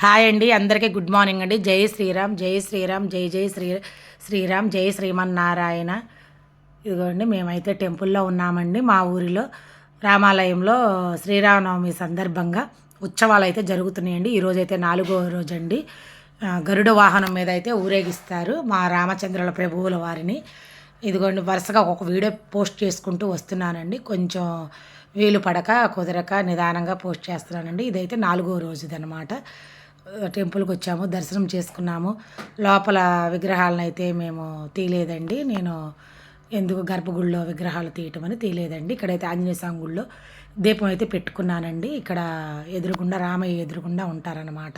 Hi అండి, అందరికీ good morning అండి. జై శ్రీరామ్, జై శ్రీరామ్, జై జై శ్రీరామ్, జై శ్రీమన్నారాయణ. ఇదిగోండి, మేమైతే టెంపుల్లో ఉన్నామండి. మా ఊరిలో రామాలయంలో శ్రీరామనవమి సందర్భంగా ఉత్సవాలు అయితే జరుగుతున్నాయండి. ఈరోజైతే 4వ రోజు అండి. గరుడ వాహనం మీద అయితే ఊరేగిస్తారు మా రామచంద్రుల ప్రభువుల వారిని. ఇదిగోండి, వరుసగా ఒక వీడియో పోస్ట్ చేసుకుంటూ వస్తున్నానండి. కొంచెం వీలు పడక కుదరక నిదానంగా పోస్ట్ చేస్తున్నానండి. ఇదైతే 4వ రోజుదనమాట. టెంపుల్కి వచ్చాము, దర్శనం చేసుకున్నాము. లోపల విగ్రహాలను అయితే మేము తీయలేదండి. నేను ఎందుకు గర్భగుడిలో విగ్రహాలు తీయటం అని తీయలేదండి. ఇక్కడైతే ఆంజనేయ స్వామి గుడిలో దీపం అయితే పెట్టుకున్నానండి. ఇక్కడ ఎదురుగుండా రామయ్య ఎదురుగుండా ఉంటారనమాట.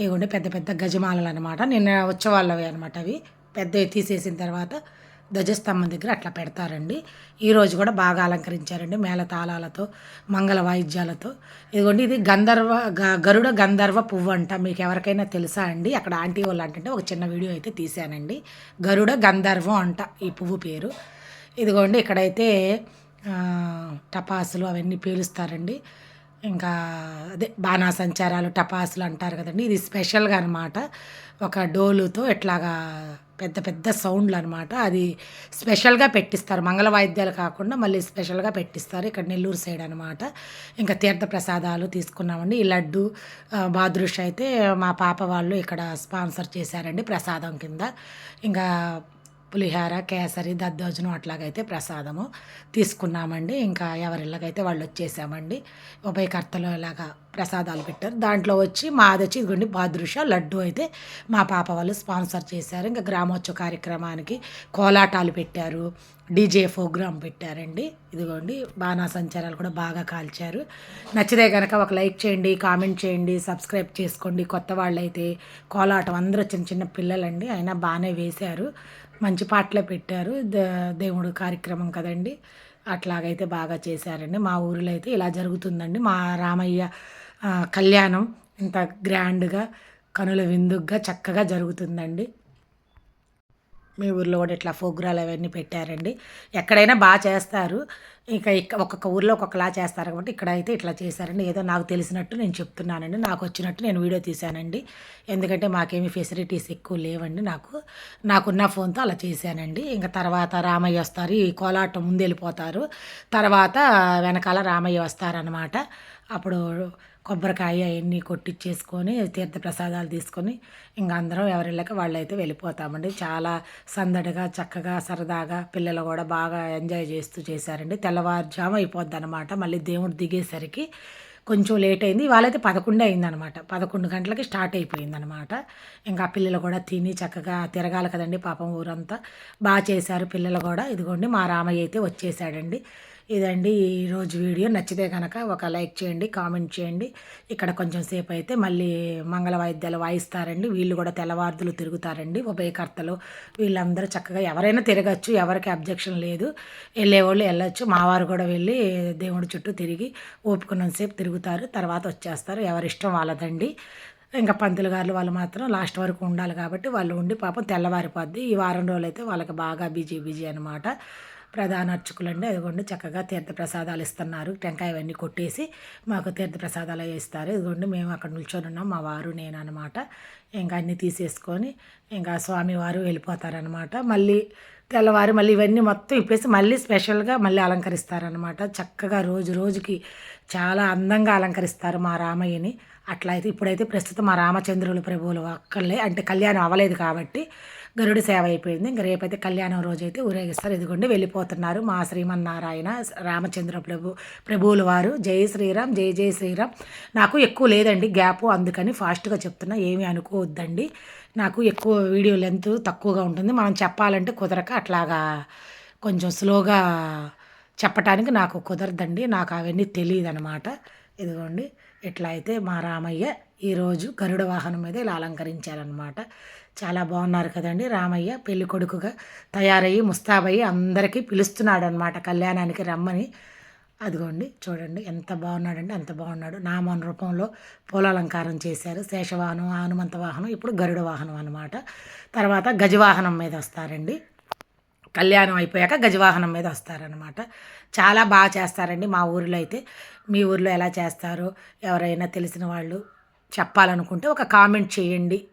ఇవ్వండి పెద్ద పెద్ద గజమాలలు అనమాట. నిన్న ఉత్సవాలవి అనమాట. అవి పెద్దవి తీసేసిన తర్వాత ధ్వజస్తంభం దగ్గర అట్లా పెడతారండి. ఈరోజు కూడా బాగా అలంకరించారండి, మేళతాళాలతో మంగళ వాయిద్యాలతో. ఇదిగోండి, ఇది గరుడ గంధర్వ పువ్వు అంట. మీకు ఎవరికైనా తెలుసా అండి? అక్కడ ఆంటీ వాళ్ళు అంటే ఒక చిన్న వీడియో అయితే తీశానండి. గరుడ గంధర్వం అంట ఈ పువ్వు పేరు. ఇదిగోండి, ఇక్కడైతే టపాసులు అవన్నీ పేలుస్తారండి. ఇంకా అదే బాణాసంచారాలు, టపాసులు అంటారు కదండి. ఇది స్పెషల్గా అనమాట. ఒక డోలుతో ఇట్లాగా పెద్ద పెద్ద సౌండ్లు అనమాట. అది స్పెషల్గా పెట్టిస్తారు, మంగళ వాయిద్యాలు కాకుండా మళ్ళీ స్పెషల్గా పెట్టిస్తారు. ఇక్కడ నెల్లూరు సైడ్ అనమాట. ఇంకా తీర్థ ప్రసాదాలు తీసుకున్నామండి. ఈ లడ్డు బాదుష అయితే మా పాప వాళ్ళు ఇక్కడ స్పాన్సర్ చేశారండి ప్రసాదం కింద. ఇంకా పులిహార, కేసరి, దద్దోజనం అట్లాగైతే ప్రసాదము తీసుకున్నామండి. ఇంకా ఎవరిళ్ళకైతే వాళ్ళు వచ్చేసామండి. ఉభయకర్తలు ఇలాగా ప్రసాదాలు పెట్టారు. దాంట్లో వచ్చి మాది వచ్చి ఇదిగోండి బాదుష లడ్డు అయితే మా పాప వాళ్ళు స్పాన్సర్ చేశారు. ఇంకా గ్రామోత్సవ కార్యక్రమానికి కోలాటాలు పెట్టారు, డీజే ప్రోగ్రామ్ పెట్టారండి. ఇదిగోండి, బాణాసంచారాలు కూడా బాగా కాల్చారు. నచ్చితే కనుక ఒక లైక్ చేయండి, కామెంట్ చేయండి, సబ్స్క్రైబ్ చేసుకోండి. కొత్త వాళ్ళైతే కోలాటం అందరూ చిన్న చిన్న పిల్లలండి, అయినా బాగానే వేశారు. మంచి పాటలే పెట్టారు. దేవుడు కార్యక్రమం కదండి, అట్లాగైతే బాగా చేశారండి. మా ఊరిలో అయితే ఇలా జరుగుతుందండి. మా రామయ్య కళ్యాణం ఇంత గ్రాండ్గా కనుల విందుగా చక్కగా జరుగుతుందండి. మీ ఊర్లో కూడా ఇట్లా ప్రోగ్రాలు అవన్నీ పెట్టారండి. ఎక్కడైనా బాగా చేస్తారు. ఇక ఒక్కొక్క ఊర్లో ఒక్కొక్కలా చేస్తారు కాబట్టి ఇక్కడ అయితే ఇట్లా చేశారండి. ఏదో నాకు తెలిసినట్టు నేను చెప్తున్నానండి. నాకు వచ్చినట్టు నేను వీడియో తీశానండి. ఎందుకంటే మాకేమీ ఫెసిలిటీస్ ఎక్కువ లేవండి. నాకున్న ఫోన్తో అలా చేశానండి. ఇంకా తర్వాత రామయ్య వస్తారు, ఈ కోలాటం ముందు వెళ్ళిపోతారు. తర్వాత వెనకాల రామయ్య వస్తారనమాట. అప్పుడు కొబ్బరికాయ అవన్నీ కొట్టించేసుకొని తీర్థప్రసాదాలు తీసుకొని ఇంకా అందరం ఎవరిళ్ళకి వాళ్ళైతే వెళ్ళిపోతామండి. చాలా సందడిగా చక్కగా సరదాగా పిల్లలు కూడా బాగా ఎంజాయ్ చేస్తూ చేశారండి. తెల్లవారుజాము అయిపోద్ది అనమాట. మళ్ళీ దేవుడు దిగేసరికి కొంచెం లేట్ అయింది. వాళ్ళైతే 11 అయిందనమాట. 11 గంటలకి స్టార్ట్ అయిపోయిందనమాట. ఇంకా పిల్లలు కూడా తిని చక్కగా తిరగాలి కదండి పాపం ఊరంతా. బాగా చేశారు పిల్లలు కూడా. ఇదిగోండి, మా రామయ్య అయితే వచ్చేసాడండి. ఇదండి ఈరోజు వీడియో. నచ్చితే కనుక ఒక లైక్ చేయండి, కామెంట్ చేయండి. ఇక్కడ కొంచెం సేపు అయితే మళ్ళీ మంగళ వాయిద్యాలు వాయిస్తారండి. వీళ్ళు కూడా తెల్లవారుదులు తిరుగుతారండి. ఉభయకర్తలు వీళ్ళందరూ చక్కగా ఎవరైనా తిరగచ్చు, ఎవరికి అబ్జెక్షన్ లేదు. వెళ్ళేవాళ్ళు వెళ్ళొచ్చు. మావారు కూడా వెళ్ళి దేవుడి చుట్టూ తిరిగి ఓపుకున్నంతసేపు తిరుగుతారు, తర్వాత వచ్చేస్తారు. ఎవరిష్టం వాళ్ళదండి. ఇంకా పంతులు గారు వాళ్ళు మాత్రం లాస్ట్ వరకు ఉండాలి కాబట్టి వాళ్ళు ఉండి పాపం తెల్లవారిపోద్ది. ఈ వారం రోజులు అయితే వాళ్ళకి బాగా బిజీ బిజీ అనమాట. ప్రధాన అర్చకులండి అదిగోండి చక్కగా తీర్థప్రసాదాలు ఇస్తున్నారు. టెంకాయ అవన్నీ కొట్టేసి మాకు తీర్థప్రసాదాలు ఇస్తారు. ఇదిగోండి, మేము అక్కడ నిల్చొని ఉన్నాం, మా వారు నేను అనమాట. ఇంకా అన్నీ తీసేసుకొని ఇంకా స్వామివారు వెళ్ళిపోతారనమాట. మళ్ళీ తెల్లవారి మళ్ళీ ఇవన్నీ మొత్తం ఇప్పేసి మళ్ళీ స్పెషల్గా మళ్ళీ అలంకరిస్తారనమాట. చక్కగా రోజు రోజుకి చాలా అందంగా అలంకరిస్తారు మా రామయ్యని. అట్లా అయితే ఇప్పుడైతే ప్రస్తుతం మా రామచంద్రుల ప్రభువులు అక్కర్లే, అంటే కళ్యాణం అవ్వలేదు కాబట్టి గరుడు సేవ అయిపోయింది. ఇంక రేపైతే కళ్యాణం రోజు అయితే ఊరేగిస్తారు. ఇదిగోండి వెళ్ళిపోతున్నారు మా శ్రీమన్నారాయణ రామచంద్ర ప్రభువుల వారు. జై శ్రీరామ్, జై జై శ్రీరామ్. నాకు ఎక్కువ లేదండి గ్యాపు, అందుకని ఫాస్ట్గా చెప్తున్నా, ఏమీ అనుకోవద్దండి. నాకు ఎక్కువ వీడియో లెంత్ తక్కువగా ఉంటుంది. మనం చెప్పాలంటే కుదరక అట్లాగా కొంచెం స్లోగా చెప్పటానికి నాకు కుదరదండి. నాకు అవన్నీ తెలియదు అనమాట. ఇదిగోండి, ఇట్లా అయితే మా రామయ్య ఈరోజు గరుడ వాహనం మీద ఇలా అలంకరించారనమాట. చాలా బాగున్నారు కదండి. రామయ్య పెళ్లి కొడుకుగా తయారయ్యి ముస్తాబయ్యి అందరికీ పిలుస్తున్నాడు అనమాట కళ్యాణానికి రమ్మని. అదిగోండి చూడండి ఎంత బాగున్నాడండి, అంత బాగున్నాడు. నామం రూపంలో పూలాలంకారం చేశారు. శేషవాహనం, హనుమంత వాహనం, ఇప్పుడు గరుడ వాహనం అనమాట. తర్వాత గజవాహనం మీద వస్తారండి. కళ్యాణం అయిపోయాక గజవాహనం మీద వస్తారనమాట. చాలా బాగా చేస్తారండి మా ఊరిలో అయితే. మీ ఊరిలో ఎలా చేస్తారో ఎవరైనా తెలిసిన వాళ్ళు చెప్పాలనుకుంటే ఒక కామెంట్ చేయండి.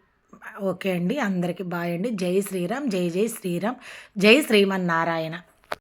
ఓకే అండి. అందరికి బాయ్ అండి. జై శ్రీరామ్. జై జై శ్రీరామ్. జై శ్రీమన్నారాయణ.